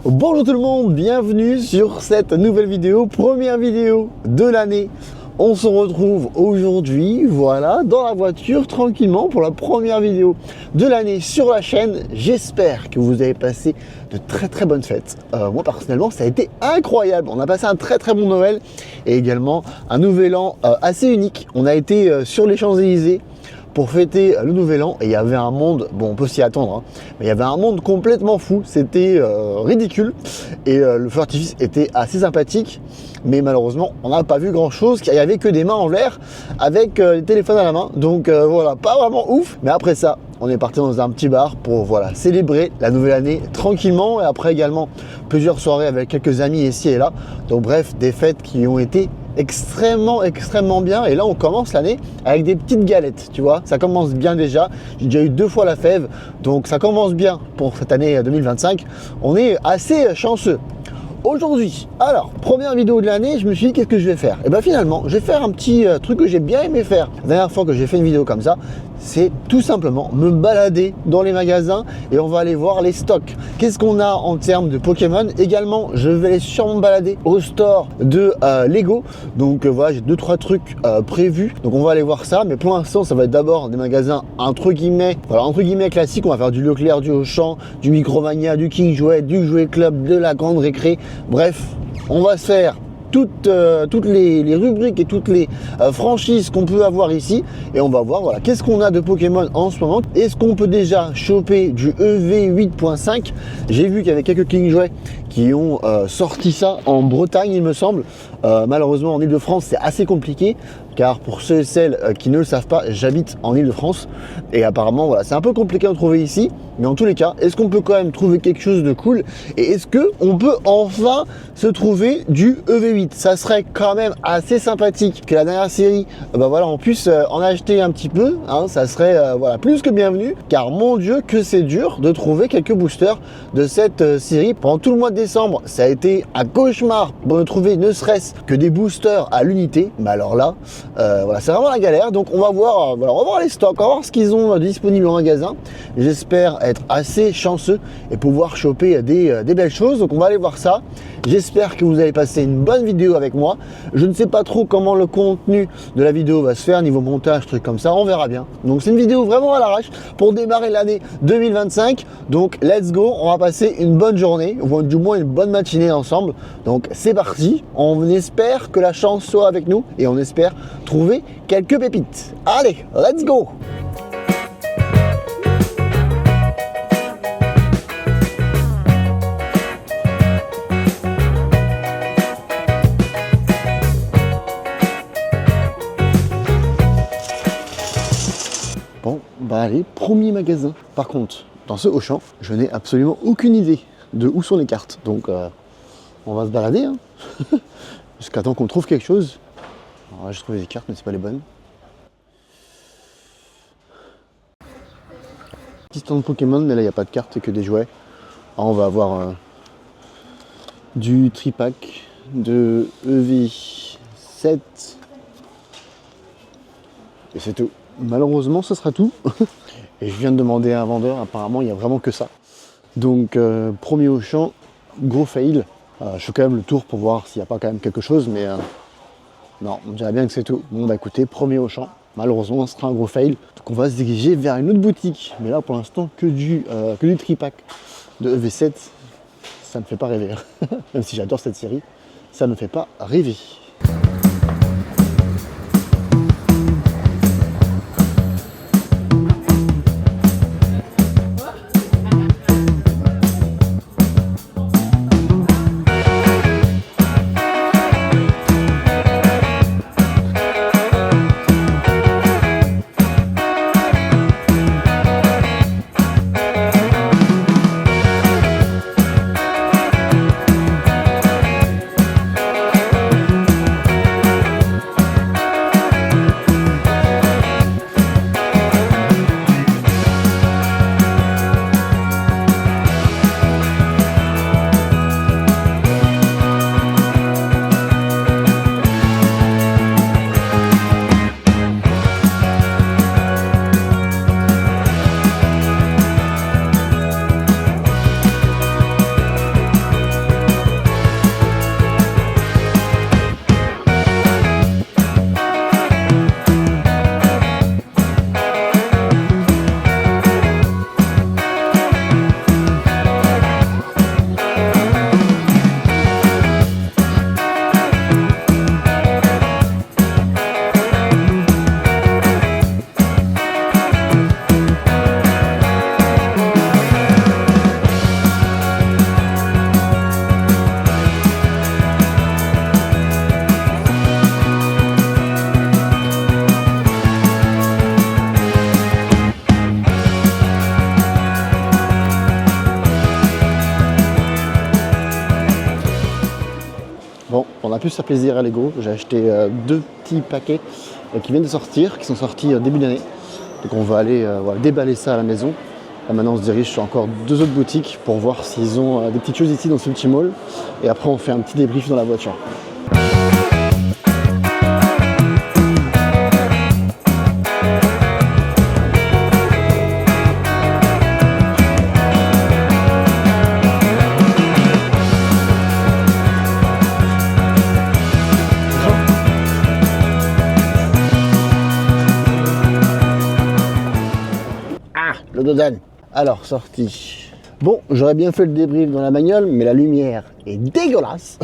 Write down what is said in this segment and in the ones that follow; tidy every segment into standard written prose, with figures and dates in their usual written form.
Bonjour tout le monde, bienvenue sur cette nouvelle vidéo, première vidéo de l'année. On se retrouve aujourd'hui, voilà, dans la voiture, tranquillement, pour la première vidéo de l'année sur la chaîne. J'espère que vous avez passé de très bonnes fêtes. Moi, personnellement, ça a été incroyable. On a passé un très bon Noël et également un nouvel an assez unique. On a été sur les Champs-Élysées pour fêter le nouvel an et il y avait un monde, bon on peut s'y attendre, hein, mais il y avait un monde complètement fou, c'était ridicule et le feu d'artifice était assez sympathique, mais malheureusement on n'a pas vu grand chose, car il n'y avait que des mains en l'air avec les téléphones à la main, donc voilà, pas vraiment ouf, mais après ça on est parti dans un petit bar pour voilà, célébrer la nouvelle année tranquillement et après également plusieurs soirées avec quelques amis ici et là, donc bref, des fêtes qui ont été extrêmement bien. Et là on commence l'année avec des petites galettes, tu vois, ça commence bien déjà. J'ai déjà eu 2 fois la fève, donc ça commence bien pour cette année 2025. On est assez chanceux. Aujourd'hui, alors, première vidéo de l'année, je me suis dit qu'est-ce que je vais faire? Et bien finalement, je vais faire un petit truc que j'ai bien aimé faire. La dernière fois que j'ai fait une vidéo comme ça, c'est tout simplement me balader dans les magasins et on va aller voir les stocks. Qu'est-ce qu'on a en termes de Pokémon? Également, je vais aller sûrement me balader au store de Lego. Donc voilà, j'ai 2-3 trucs prévus. Donc on va aller voir ça. Mais pour l'instant, ça va être d'abord des magasins entre guillemets classiques. On va faire du Leclerc, du Auchan, du Micromania, du King Jouet, du Jouet Club, de la Grande Récré. Bref, on va se faire toutes les rubriques et toutes les franchises qu'on peut avoir ici et on va voir voilà, qu'est-ce qu'on a de Pokémon en ce moment. Est-ce qu'on peut déjà choper du EV 8.5? J'ai vu qu'il y avait quelques King Jouets qui ont sorti ça en Bretagne, il me semble. Malheureusement en Ile-de-France c'est assez compliqué, car pour ceux et celles qui ne le savent pas, j'habite en Ile-de-France et apparemment voilà, c'est un peu compliqué à trouver ici, mais en tous les cas, est-ce qu'on peut quand même trouver quelque chose de cool et est-ce qu'on peut enfin se trouver du EV8? Ça serait quand même assez sympathique que la dernière série, voilà, on puisse en acheter un petit peu, hein, ça serait voilà, plus que bienvenu, car mon Dieu que c'est dur de trouver quelques boosters de cette série. Pendant tout le mois de décembre, ça a été un cauchemar pour ne trouver ne serait-ce que des boosters à l'unité, mais alors là, voilà, c'est vraiment la galère. Donc on va voir, voilà, on va voir les stocks, on va voir ce qu'ils ont disponible en magasin. J'espère être assez chanceux et pouvoir choper des belles choses. Donc on va aller voir ça. J'espère que vous allez passer une bonne vidéo avec moi. Je ne sais pas trop comment le contenu de la vidéo va se faire, niveau montage, trucs comme ça, on verra bien. Donc c'est une vidéo vraiment à l'arrache pour démarrer l'année 2025. Donc let's go, on va passer une bonne journée, ou du moins une bonne matinée ensemble. Donc c'est parti, on espère que la chance soit avec nous et on espère trouver quelques pépites. Allez, let's go! Bon, bah allez, premier magasin. Par contre, dans ce Auchan, je n'ai absolument aucune idée de où sont les cartes. Donc, on va se balader, hein, jusqu'à temps qu'on trouve quelque chose. Alors là, j'ai trouvé des cartes, mais c'est pas les bonnes. Petit stand Pokémon, mais là, il n'y a pas de cartes, c'est que des jouets. Alors, on va avoir du tripack de EV7. Et c'est tout. Malheureusement, ce sera tout. Et je viens de demander à un vendeur, apparemment, il n'y a vraiment que ça. Donc, premier Auchan, gros fail. Je fais quand même le tour pour voir s'il n'y a pas quand même quelque chose, mais non, on dirait bien que c'est tout. Bon, bah écoutez, premier Auchan, malheureusement, ce sera un gros fail. Donc, on va se diriger vers une autre boutique. Mais là, pour l'instant, que du tripack de EV7, ça ne fait pas rêver. Même si j'adore cette série, ça ne fait pas rêver. on a pu se faire plaisir à Lego. J'ai acheté 2 petits paquets qui viennent de sortir, qui sont sortis début d'année. Donc on va aller voilà, déballer ça à la maison. Là, maintenant on se dirige sur encore 2 autres boutiques pour voir s'ils ont des petites choses ici dans ce petit mall. Et après on fait un petit débrief dans la voiture. Le Dodan. Alors, sorti. Bon, j'aurais bien fait le débrief dans la bagnole, mais la lumière est dégueulasse.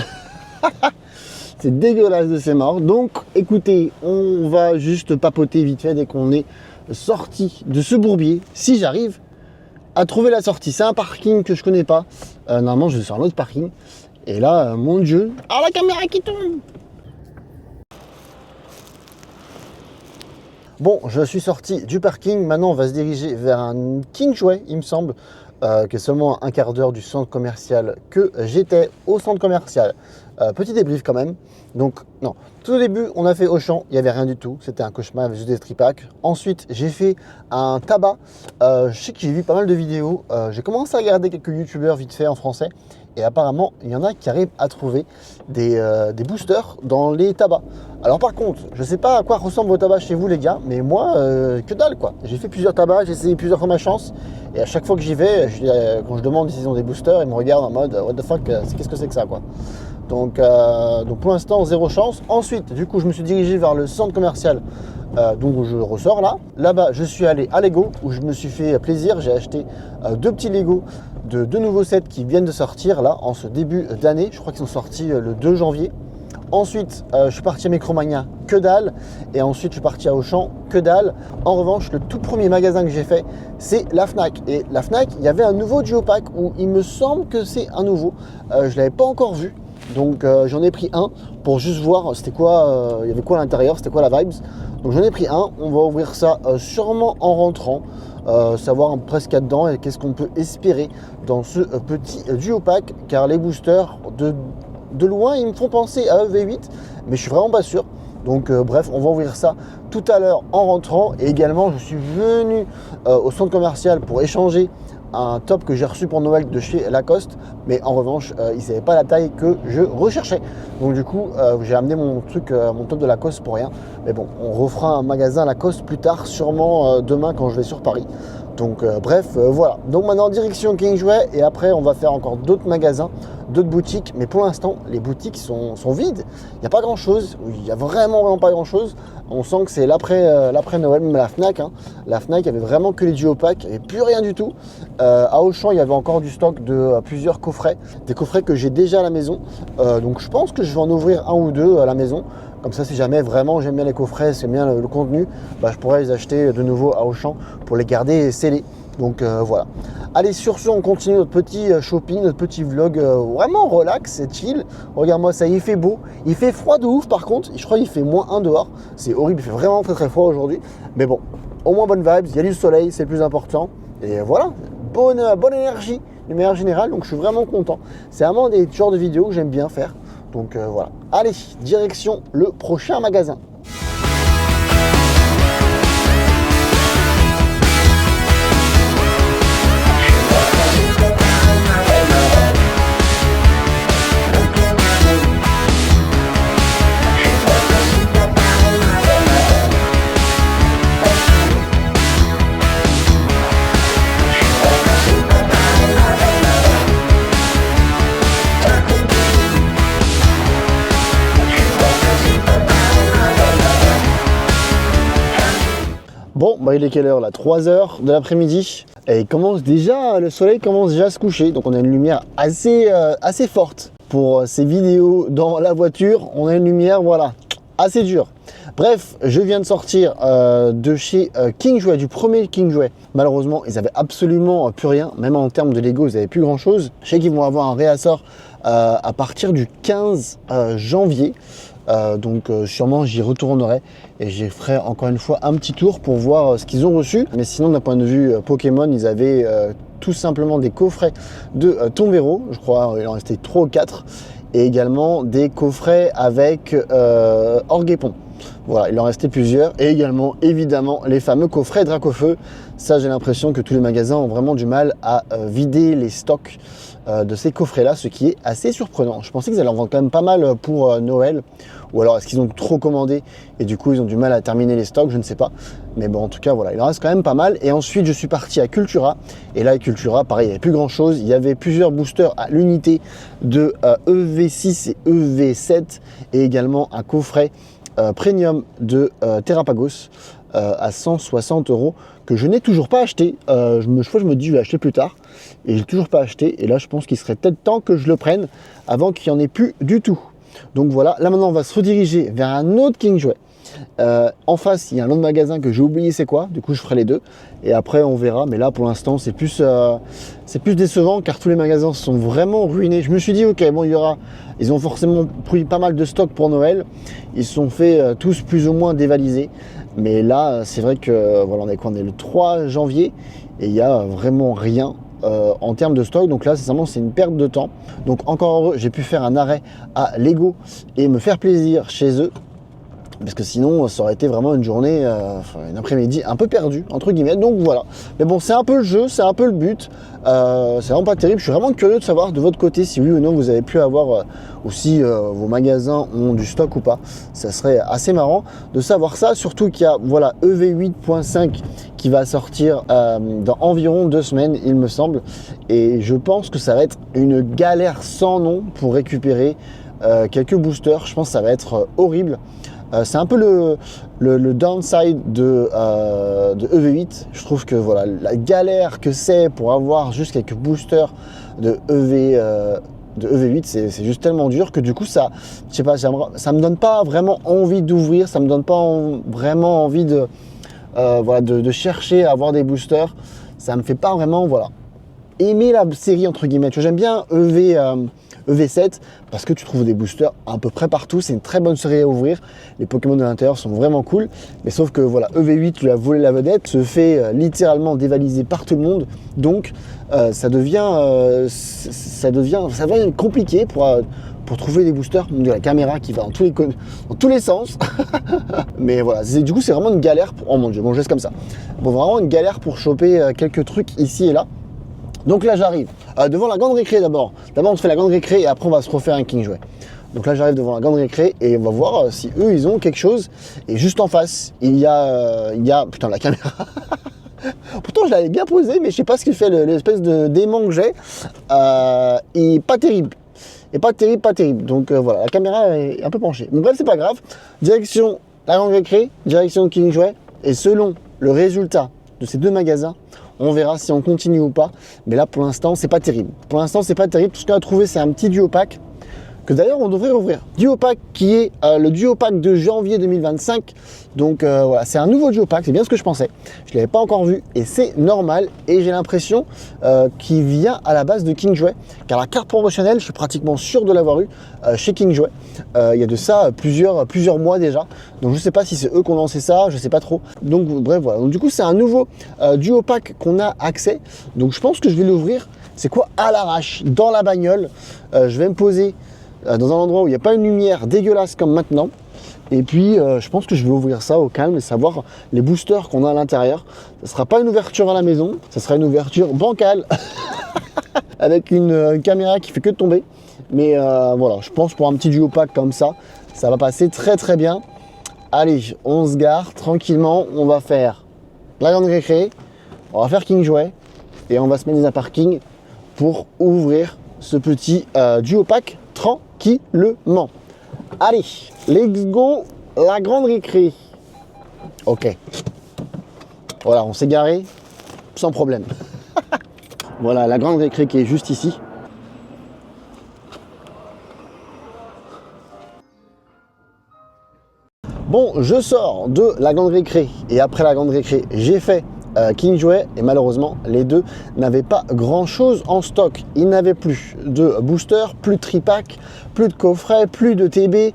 C'est dégueulasse de ces morts. Donc, écoutez, on va juste papoter vite fait dès qu'on est sorti de ce bourbier, si j'arrive à trouver la sortie. C'est un parking que je connais pas. Normalement, je vais sur un autre parking. Et là, mon Dieu. Ah, la caméra qui tombe! Bon, je suis sorti du parking, maintenant on va se diriger vers un Kingsway, il me semble, qui est seulement un quart d'heure du centre commercial que j'étais au centre commercial. Petit débrief quand même. Donc, non, tout au début, on a fait Auchan, il n'y avait rien du tout, c'était un cauchemar avec juste des stripacks. Ensuite, j'ai fait un tabac, je sais que j'ai vu pas mal de vidéos, j'ai commencé à regarder quelques youtubeurs vite fait en français. Et apparemment, il y en a qui arrivent à trouver des boosters dans les tabacs. Alors par contre, je ne sais pas à quoi ressemble vos tabacs chez vous les gars, mais moi, que dalle quoi. J'ai fait plusieurs tabacs, j'ai essayé plusieurs fois ma chance. Et à chaque fois que j'y vais, quand je demande s'ils ont des boosters, ils me regardent en mode what the fuck, qu'est-ce que c'est que ça quoi. Donc pour l'instant, zéro chance. Ensuite, du coup, je me suis dirigé vers le centre commercial. Donc je ressors là. Là-bas, je suis allé à Lego où je me suis fait plaisir. J'ai acheté 2 petits Lego de 2 nouveaux sets qui viennent de sortir là en ce début d'année. Je crois qu'ils sont sortis le 2 janvier. Ensuite, je suis parti à Micromania, que dalle. Et ensuite, je suis parti à Auchan, que dalle. En revanche, le tout premier magasin que j'ai fait, c'est la Fnac. Et la Fnac, il y avait un nouveau duo pack où il me semble que c'est un nouveau. Je ne l'avais pas encore vu. Donc j'en ai pris un pour juste voir c'était quoi, il y avait quoi à l'intérieur, c'était quoi la vibes. Donc j'en ai pris un, on va ouvrir ça sûrement en rentrant, savoir presque qu'il y a dedans et qu'est-ce qu'on peut espérer dans ce petit duo pack. Car les boosters de loin ils me font penser à EV8 mais je suis vraiment pas sûr. Donc bref, on va ouvrir ça tout à l'heure en rentrant. Et également je suis venu au centre commercial pour échanger un top que j'ai reçu pour Noël de chez Lacoste, mais en revanche ils ne savaient pas la taille que je recherchais. Donc du coup j'ai amené mon truc, mon top de Lacoste pour rien. Mais bon, on refera un magasin Lacoste plus tard, sûrement demain quand je vais sur Paris. Donc bref, voilà. Donc maintenant direction Kingsway et après on va faire encore d'autres magasins, d'autres boutiques. Mais pour l'instant, les boutiques sont vides. Il n'y a pas grand chose. Il n'y a vraiment pas grand chose. On sent que c'est l'après Noël, même la Fnac. Hein. La Fnac, il y avait vraiment que les duo packs, il n'y avait plus rien du tout. À Auchan, il y avait encore du stock de plusieurs coffrets. Des coffrets que j'ai déjà à la maison. Donc je pense que je vais en ouvrir un ou deux à la maison. Comme ça, si jamais vraiment j'aime bien les coffrets, c'est bien le contenu, bah, je pourrais les acheter de nouveau à Auchan pour les garder scellés. Donc voilà. Allez, sur ce, on continue notre petit shopping, notre petit vlog vraiment relax et chill. Regarde-moi ça, il fait beau. Il fait froid de ouf par contre. Je crois qu'il fait -1 dehors. C'est horrible, il fait vraiment très froid aujourd'hui. Mais bon, au moins bonne vibes, il y a du soleil, c'est le plus important. Et voilà, bonne énergie de manière générale. Donc je suis vraiment content. C'est vraiment des genres de vidéos que j'aime bien faire. Donc voilà. Allez, direction le prochain magasin. Bon, bah il est quelle heure là? 3 heures de l'après-midi. Et il commence déjà, le soleil commence déjà à se coucher. Donc on a une lumière assez forte. Pour ces vidéos dans la voiture, on a une lumière, voilà, assez dure. Bref, je viens de sortir de chez Kingsway, du premier Kingsway. Malheureusement, ils avaient absolument plus rien. Même en termes de Lego, ils n'avaient plus grand chose. Je sais qu'ils vont avoir un réassort à partir du 15 janvier. Donc sûrement j'y retournerai et j'y ferai encore une fois un petit tour pour voir ce qu'ils ont reçu. Mais sinon d'un point de vue Pokémon, ils avaient tout simplement des coffrets de Tombero, je crois il en restait 3 ou 4. et également des coffrets avec Orguépont. Voilà, il en restait plusieurs, et également évidemment les fameux coffrets Dracofeu. Ça, j'ai l'impression que tous les magasins ont vraiment du mal à vider les stocks de ces coffrets là, ce qui est assez surprenant. Je pensais qu'ils allaient en vendre quand même pas mal pour Noël, ou alors est-ce qu'ils ont trop commandé et du coup ils ont du mal à terminer les stocks, je ne sais pas, mais bon, en tout cas voilà, il en reste quand même pas mal. Et ensuite je suis parti à Cultura, et là à Cultura pareil, il n'y avait plus grand chose, il y avait plusieurs boosters à l'unité de EV6 et EV7, et également un coffret premium de Terrapagos à 160 € que je n'ai toujours pas acheté. Je me dis je vais acheter plus tard, et j'ai toujours pas acheté, et là je pense qu'il serait peut-être temps que je le prenne avant qu'il n'y en ait plus du tout. Donc voilà, là maintenant on va se rediriger vers un autre Kingsway. En face il y a un autre magasin que j'ai oublié c'est quoi, du coup je ferai les deux et après on verra, mais là pour l'instant c'est plus décevant car tous les magasins sont vraiment ruinés. Je me suis dit ok, bon, ils ont forcément pris pas mal de stock pour Noël, ils se sont fait tous plus ou moins dévalisés, mais là c'est vrai que voilà, on est le 3 janvier et il n'y a vraiment rien en termes de stock. Donc là sincèrement c'est une perte de temps. Donc encore heureux, j'ai pu faire un arrêt à Lego et me faire plaisir chez eux, parce que sinon ça aurait été vraiment une journée, une après-midi un peu perdue entre guillemets. Donc voilà, mais bon, c'est un peu le jeu, c'est un peu le but, c'est vraiment pas terrible. Je suis vraiment curieux de savoir de votre côté si oui ou non vous avez pu avoir ou si vos magasins ont du stock ou pas. Ça serait assez marrant de savoir ça, surtout qu'il y a voilà EV8.5 qui va sortir dans environ 2 semaines il me semble, et je pense que ça va être une galère sans nom pour récupérer quelques boosters. Je pense que ça va être horrible. C'est un peu le downside de EV8. Je trouve que voilà, la galère que c'est pour avoir juste quelques boosters de EV8, c'est juste tellement dur que du coup ça, je sais pas, ça me donne pas vraiment envie d'ouvrir, ça me donne pas vraiment envie de chercher à avoir des boosters. Ça me fait pas vraiment aimer la série entre guillemets. J'aime bien EV7 parce que tu trouves des boosters à peu près partout, c'est une très bonne série à ouvrir, les Pokémon de l'intérieur sont vraiment cool, mais sauf que voilà, EV8 lui a volé la vedette, se fait littéralement dévaliser par tout le monde, donc ça devient compliqué pour trouver des boosters. De la caméra qui va dans tous les sens mais voilà, du coup c'est vraiment une galère oh mon dieu, bon je laisse comme ça, bon, vraiment une galère pour choper quelques trucs ici et là. Donc là j'arrive devant la grande récré d'abord. D'abord on se fait la grande récré et après on va se refaire un Kingsway. Donc là j'arrive devant la grande récré et on va voir si eux ils ont quelque chose. Et juste en face il y a putain, la caméra. Pourtant je l'avais bien posée, mais je sais pas ce qu'il fait l'espèce de démon que j'ai. Et pas terrible. Et pas terrible. Donc voilà, la caméra est un peu penchée. Donc bref, c'est pas grave. Direction la grande récré, direction Kingsway. Et selon le résultat de ces deux magasins, on verra si on continue ou pas. Mais là, pour l'instant, c'est pas terrible. Tout ce qu'on a trouvé, c'est un petit duo pack que d'ailleurs, on devrait rouvrir. Duo pack qui est le duo pack de janvier 2025. Donc voilà, c'est un nouveau duo pack. C'est bien ce que je pensais. Je ne l'avais pas encore vu et c'est normal. Et j'ai l'impression qu'il vient à la base de Kingsway. Car la carte promotionnelle, je suis pratiquement sûr de l'avoir eu chez Kingsway. Il y a de ça plusieurs mois déjà. Donc je ne sais pas si c'est eux qui ont lancé ça, je ne sais pas trop. Donc bref, voilà. Donc du coup, c'est un nouveau duo pack qu'on a accès. Donc je pense que je vais l'ouvrir. C'est quoi, à l'arrache, dans la bagnole. Je vais me poser dans un endroit où il n'y a pas une lumière dégueulasse comme maintenant. Et puis je pense que je vais ouvrir ça au calme et savoir les boosters qu'on a à l'intérieur. Ce ne sera pas une ouverture à la maison, ce sera une ouverture bancale avec une caméra qui fait que de tomber. Mais voilà, je pense pour un petit duo pack comme ça, ça va passer très très bien. Allez, on se gare tranquillement, on va faire la grande récré, on va faire Kingsway et on va se mettre dans un parking pour ouvrir ce petit duo pack tranquillement. Allez, let's go, la grande récré. Ok. Voilà, on s'est garé sans problème. Voilà, la grande récré qui est juste ici. Bon, je sors de la grande récré et après la grande récré, j'ai fait Kingsway et malheureusement les deux n'avaient pas grand chose en stock. Ils n'avaient plus de booster, plus de tripack, plus de coffret, plus de TB,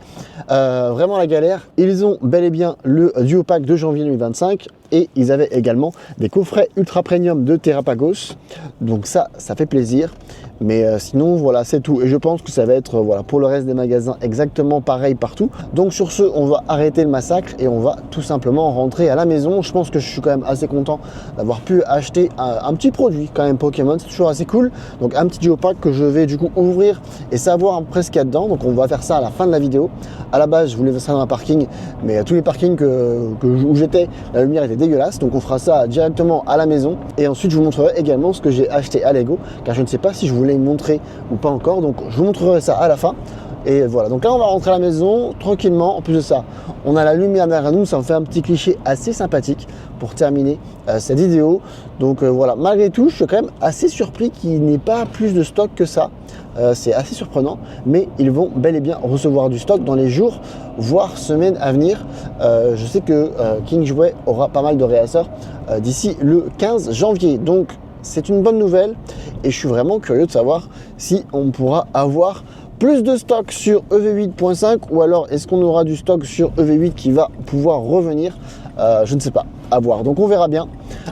vraiment la galère. Ils ont bel et bien le duo pack de janvier 2025 Et ils avaient également des coffrets ultra premium de Terrapagos. Donc ça fait plaisir. Mais sinon, voilà, c'est tout. Et je pense que ça va être voilà, pour le reste des magasins exactement pareil partout. Donc sur ce, on va arrêter le massacre et on va tout simplement rentrer à la maison. Je pense que je suis quand même assez content d'avoir pu acheter un petit produit quand même Pokémon. C'est toujours assez cool. Donc un petit duo pack que je vais du coup ouvrir et savoir presque qu'il y a dedans. Donc on va faire ça à la fin de la vidéo. À la base, je voulais faire ça dans un parking. Mais tous les parkings où j'étais, la lumière était dégueulasse. Donc on fera ça directement à la maison. Et ensuite, je vous montrerai également ce que j'ai acheté à Lego. Car je ne sais pas si je voulais montrer ou pas encore, donc je vous montrerai ça à la fin. Et voilà, donc là on va rentrer à la maison tranquillement. En plus de ça, on a la lumière derrière nous, ça me fait un petit cliché assez sympathique pour terminer cette vidéo. Donc voilà, malgré tout, je suis quand même assez surpris qu'il n'y ait pas plus de stock que ça. C'est assez surprenant, mais ils vont bel et bien recevoir du stock dans les jours, voire semaines à venir. Je sais que King Jouet aura pas mal de réassorts d'ici le 15 janvier. Donc c'est une bonne nouvelle et je suis vraiment curieux de savoir si on pourra avoir plus de stock sur EV8.5 ou alors est-ce qu'on aura du stock sur EV8 qui va pouvoir revenir. Je ne sais pas, à voir. Donc on verra bien.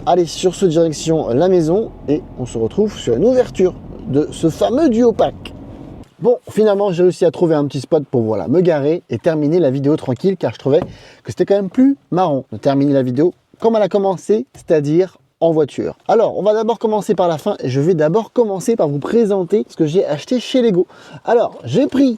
Allez, sur ce, direction la maison et on se retrouve sur une ouverture de ce fameux duo pack. Bon, finalement, j'ai réussi à trouver un petit spot pour voilà, me garer et terminer la vidéo tranquille car je trouvais que c'était quand même plus marrant de terminer la vidéo comme elle a commencé, c'est-à-dire en voiture. Alors, on va d'abord commencer par la fin et je vais d'abord commencer par vous présenter ce que j'ai acheté chez Lego. Alors, j'ai pris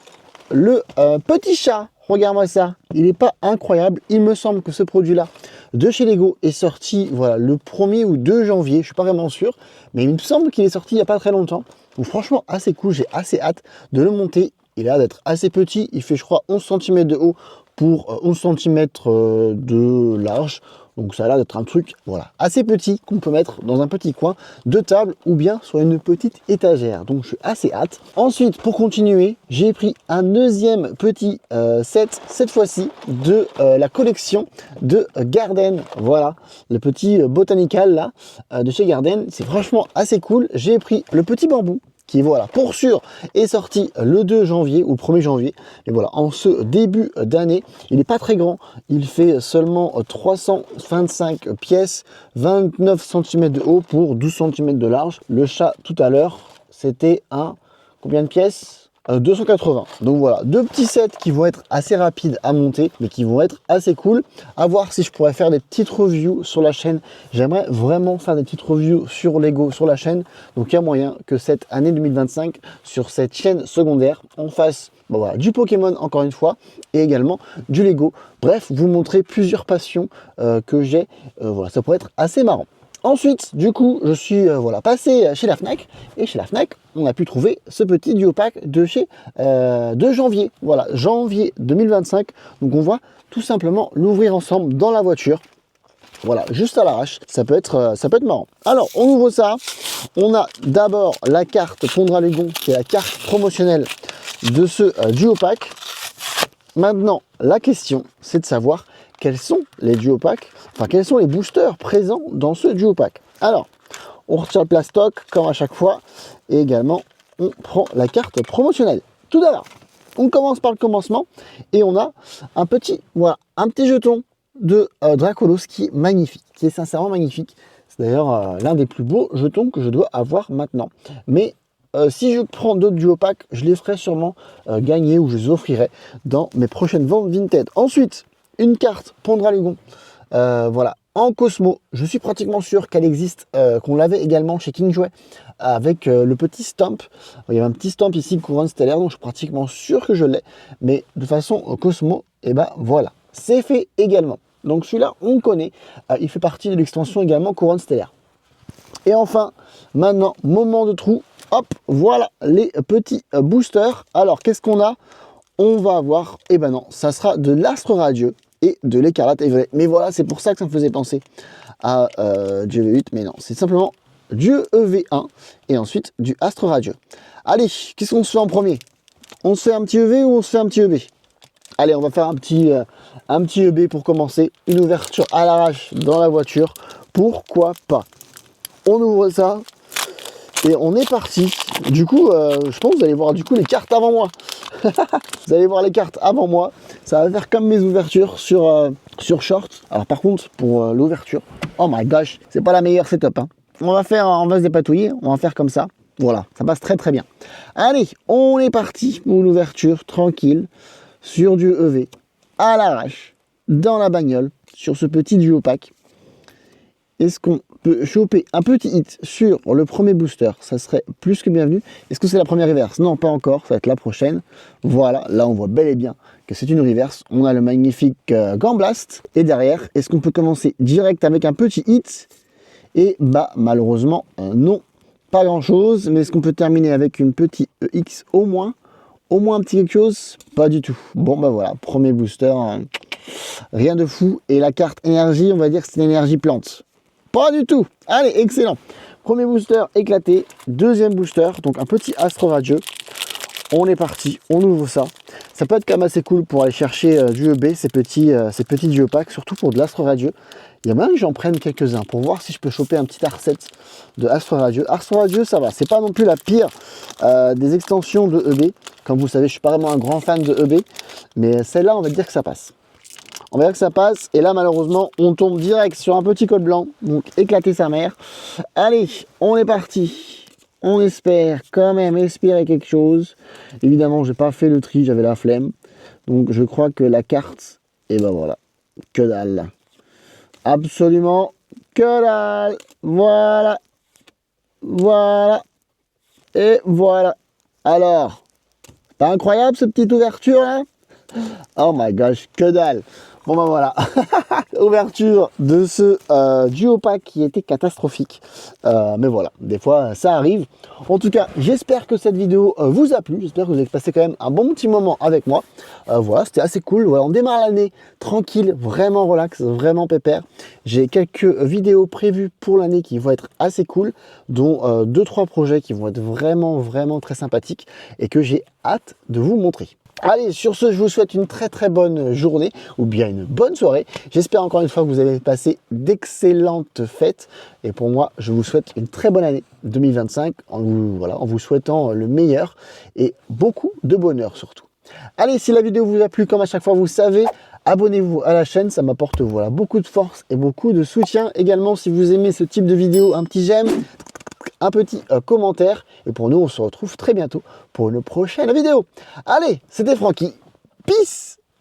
le petit chat. Regarde-moi ça. Il n'est pas incroyable. Il me semble que ce produit-là de chez Lego est sorti voilà, le 1er ou 2 janvier. Je ne suis pas vraiment sûr, mais il me semble qu'il est sorti il n'y a pas très longtemps. Donc franchement, assez cool. J'ai assez hâte de le monter. Il a l'air d'être assez petit. Il fait, je crois, 11 cm de haut pour 11 cm de large. Donc ça a l'air d'être un truc voilà, assez petit qu'on peut mettre dans un petit coin de table ou bien sur une petite étagère. Donc je suis assez hâte. Ensuite, pour continuer, j'ai pris un deuxième petit set, cette fois-ci de la collection de Garden. Voilà, le petit botanical là de chez Garden. C'est franchement assez cool. J'ai pris le petit bambou qui voilà pour sûr est sorti le 2 janvier ou 1er janvier. Et voilà, en ce début d'année, il n'est pas très grand, il fait seulement 325 pièces, 29 cm de haut pour 12 cm de large. Le chat tout à l'heure, c'était un combien de pièces 280. Donc voilà, deux petits sets qui vont être assez rapides à monter, mais qui vont être assez cool. À voir si je pourrais faire des petites reviews sur la chaîne. J'aimerais vraiment faire des petites reviews sur Lego sur la chaîne. Donc il y a moyen que cette année 2025, sur cette chaîne secondaire, on fasse bon, voilà, du Pokémon encore une fois, et également du Lego. Bref, vous montrer plusieurs passions que j'ai. Voilà, ça pourrait être assez marrant. Ensuite, du coup, je suis voilà, passé chez la Fnac. Et chez la Fnac, on a pu trouver ce petit duo pack de chez de janvier. Voilà, janvier 2025. Donc on va tout simplement l'ouvrir ensemble dans la voiture. Voilà, juste à l'arrache. Ça peut être marrant. Alors, on ouvre ça. On a d'abord la carte Pondralégon, qui est la carte promotionnelle de ce duo pack. Maintenant, la question, c'est de savoir quels sont les duo packs, enfin quels sont les boosters présents dans ce duo pack. Alors, on retire le plastoc comme à chaque fois et également on prend la carte promotionnelle. Tout d'abord, on commence par le commencement et on a un petit, voilà, un petit jeton de Dracolos qui est magnifique, qui est sincèrement magnifique. C'est d'ailleurs l'un des plus beaux jetons que je dois avoir maintenant. Mais si je prends d'autres duo packs, je les ferai sûrement gagner ou je les offrirai dans mes prochaines ventes Vinted. Ensuite, une carte Pondralégon, voilà, en Cosmo. Je suis pratiquement sûr qu'elle existe, qu'on l'avait également chez King Jouet avec le petit stamp. Il y avait un petit stamp ici, couronne stellaire, donc je suis pratiquement sûr que je l'ai. Mais de façon Cosmo, et ben voilà, c'est fait également. Donc celui-là, on connaît. Il fait partie de l'extension également couronne stellaire. Et enfin, maintenant, moment de trou. Hop, voilà les petits boosters. Alors, qu'est-ce qu'on a? On va avoir, et ben non, ça sera de l'astre radieux et de l'écarlate et violet. Mais voilà, c'est pour ça que ça me faisait penser à du EV8, mais non, c'est simplement du EV1 et ensuite du astre radieux. Allez, qu'est-ce qu'on se fait en premier? On se fait un petit EV ou on se fait un petit EB? Allez, on va faire un petit EB pour commencer, une ouverture à l'arrache dans la voiture, pourquoi pas? On ouvre ça, Et on est parti. Du coup, je pense que vous allez voir du coup les cartes avant moi. Vous allez voir les cartes avant moi. Ça va faire comme mes ouvertures sur short. Alors par contre, pour l'ouverture, oh my gosh, c'est pas la meilleure setup. Hein. On va se dépatouiller. On va faire comme ça. Voilà, ça passe très très bien. Allez, on est parti pour l'ouverture tranquille sur du EV à l'arrache dans la bagnole sur ce petit duo pack. Est-ce qu'on peut choper un petit hit sur le premier booster? Ça serait plus que bienvenu. Est-ce que c'est la première reverse? Non, pas encore, ça va être la prochaine. Voilà, là on voit bel et bien que c'est une reverse. On a le magnifique Gant Blast. Et derrière, est-ce qu'on peut commencer direct avec un petit hit? Et bah malheureusement, non, pas grand chose. Mais est-ce qu'on peut terminer avec une petite EX au moins? Au moins un petit quelque chose? Pas du tout. Bon bah voilà, premier booster, rien de fou. Et la carte énergie, on va dire que c'est une énergie plante. Pas du tout. Allez, excellent. Premier booster éclaté. Deuxième booster, donc un petit Astro Radieux. On est parti, on ouvre ça. Ça peut être quand même assez cool pour aller chercher du EB, ces petits duo packs, surtout pour de l'Astro Radieux. Il y a moyen que j'en prenne quelques-uns pour voir si je peux choper un petit R7 de Astro Radieux. Astro Radieux, ça va. C'est pas non plus la pire des extensions de EB. Comme vous savez, je suis pas vraiment un grand fan de EB. Mais celle-là, on va dire que ça passe. On va dire que ça passe. Et là, malheureusement, on tombe direct sur un petit code blanc. Donc, éclater sa mère. Allez, on est parti. On espère quand même espérer quelque chose. Évidemment, j'ai pas fait le tri, j'avais la flemme. Donc, je crois que la carte, et ben voilà, que dalle. Absolument que dalle. Voilà. Voilà. Et voilà. Alors, pas incroyable cette petite ouverture là? Oh my gosh, que dalle. Bon ben voilà, ouverture de ce duo pack qui était catastrophique. Mais voilà, des fois ça arrive. En tout cas, j'espère que cette vidéo vous a plu. J'espère que vous avez passé quand même un bon petit moment avec moi. Voilà, c'était assez cool. Voilà, on démarre l'année tranquille, vraiment relax, vraiment pépère. J'ai quelques vidéos prévues pour l'année qui vont être assez cool, dont 2-3 projets qui vont être vraiment très sympathiques et que j'ai hâte de vous montrer. Allez, sur ce, je vous souhaite une très bonne journée ou bien une bonne soirée. J'espère encore une fois que vous avez passé d'excellentes fêtes. Et pour moi, je vous souhaite une très bonne année 2025 en vous souhaitant le meilleur et beaucoup de bonheur surtout. Allez, si la vidéo vous a plu, comme à chaque fois, vous savez, abonnez-vous à la chaîne. Ça m'apporte beaucoup de force et beaucoup de soutien. Également, si vous aimez ce type de vidéo, un petit j'aime, un petit commentaire. Et pour nous, on se retrouve très bientôt pour une prochaine vidéo. Allez, c'était Francky. Peace!